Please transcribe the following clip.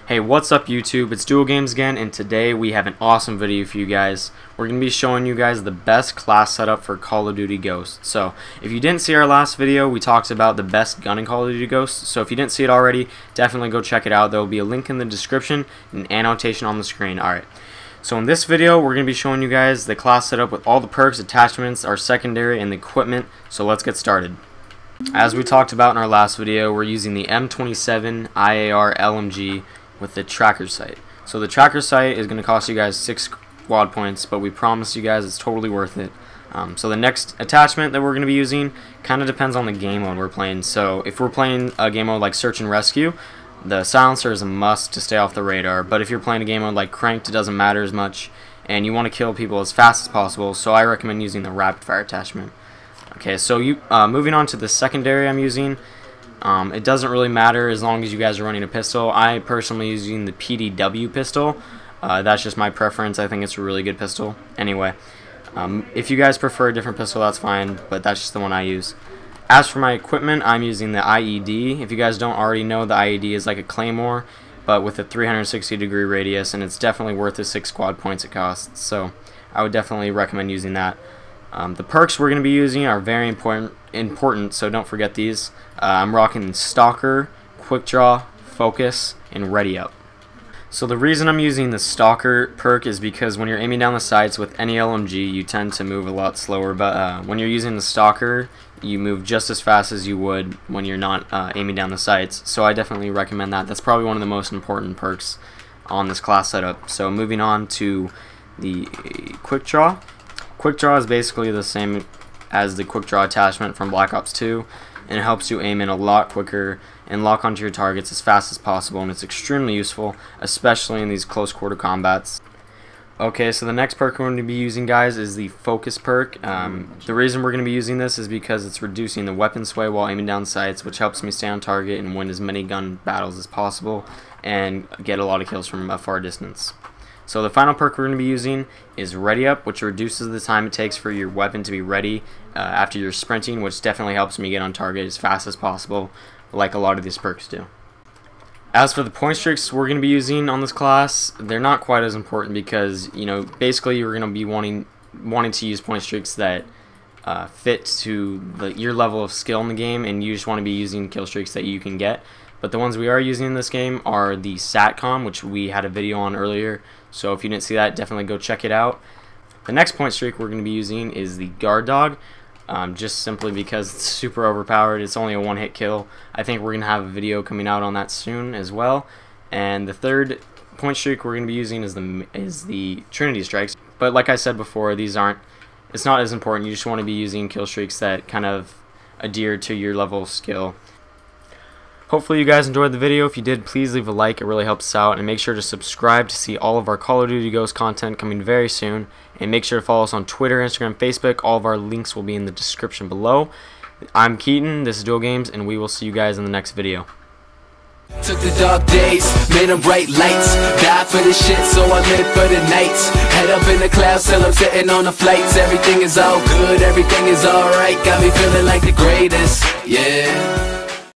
Hey, what's up YouTube? It's Dual Games again, and today we have an awesome video for you guys. We're going to be showing you guys the best class setup for Call of Duty Ghosts. So, if you didn't see our last video, we talked about the best gun in Call of Duty Ghosts. So if you didn't see it already, definitely go check it out. There will be a link in the description and annotation on the screen. Alright, so in this video, we're going to be showing you guys the class setup with all the perks, attachments, our secondary, and the equipment. So let's get started. As we talked about in our last video, we're using the M27 IAR LMG with the tracker sight. So the tracker sight is going to cost you guys 6 squad points, but we promise you guys it's totally worth it. So the next attachment that we're going to be using kind of depends on the game mode we're playing. So if we're playing a game mode like Search and Rescue, the silencer is a must to stay off the radar. But if you're playing a game mode like Cranked, it doesn't matter as much, and you want to kill people as fast as possible, so I recommend using the rapid fire attachment. Okay, so moving on to the secondary I'm using. It doesn't really matter as long as you guys are running a pistol. I personally using the PDW pistol. That's just my preference. I think it's a really good pistol. Anyway, if you guys prefer a different pistol, that's fine, but that's just the one I use. As for my equipment, I'm using the IED. If you guys don't already know, the IED is like a claymore, but with a 360-degree radius, and it's definitely worth the 6 squad points it costs. So I would definitely recommend using that. The perks we're going to be using are very important, so don't forget these. I'm rocking Stalker, Quick Draw, Focus, and Ready Up. So the reason I'm using the Stalker perk is because when you're aiming down the sights with any LMG, you tend to move a lot slower, but when you're using the Stalker, you move just as fast as you would when you're not aiming down the sights. So I definitely recommend that. That's probably one of the most important perks on this class setup. So moving on to the Quick Draw. Quick Draw is basically the same as the Quick Draw attachment from Black Ops 2, and it helps you aim in a lot quicker and lock onto your targets as fast as possible, and it's extremely useful, especially in these close quarter combats. Okay, so the next perk we're going to be using, guys, is the Focus perk. The reason we're going to be using this is because it's reducing the weapon sway while aiming down sights, which helps me stay on target and win as many gun battles as possible and get a lot of kills from a far distance. So the final perk we're going to be using is Ready Up, which reduces the time it takes for your weapon to be ready after you're sprinting, which definitely helps me get on target as fast as possible, like a lot of these perks do. As for the point streaks we're going to be using on this class, they're not quite as important because, you know, basically you're going to be wanting to use point streaks that fit to your level of skill in the game, and you just want to be using kill streaks that you can get. But the ones we are using in this game are the SATCOM, which we had a video on earlier, so if you didn't see that, definitely go check it out. The next point streak we're going to be using is the Guard Dog, just simply because it's super overpowered. It's only a one-hit kill. I think we're going to have a video coming out on that soon as well. And the third point streak we're going to be using is the Trinity Strikes. But like I said before, it's not as important. You just want to be using kill streaks that kind of adhere to your level of skill. Hopefully you guys enjoyed the video. If you did, please leave a like. It really helps us out. And make sure to subscribe to see all of our Call of Duty Ghosts content coming very soon. And make sure to follow us on Twitter, Instagram, Facebook. All of our links will be in the description below. I'm Keaton, this is Dual Games, and we will see you guys in the next video. Took the dark days, made them bright lights. Died for the shit, so I live for the nights. Head up in the clouds till I'm sitting on the flights. Everything is all good, everything is alright. Got me feeling like the greatest, yeah.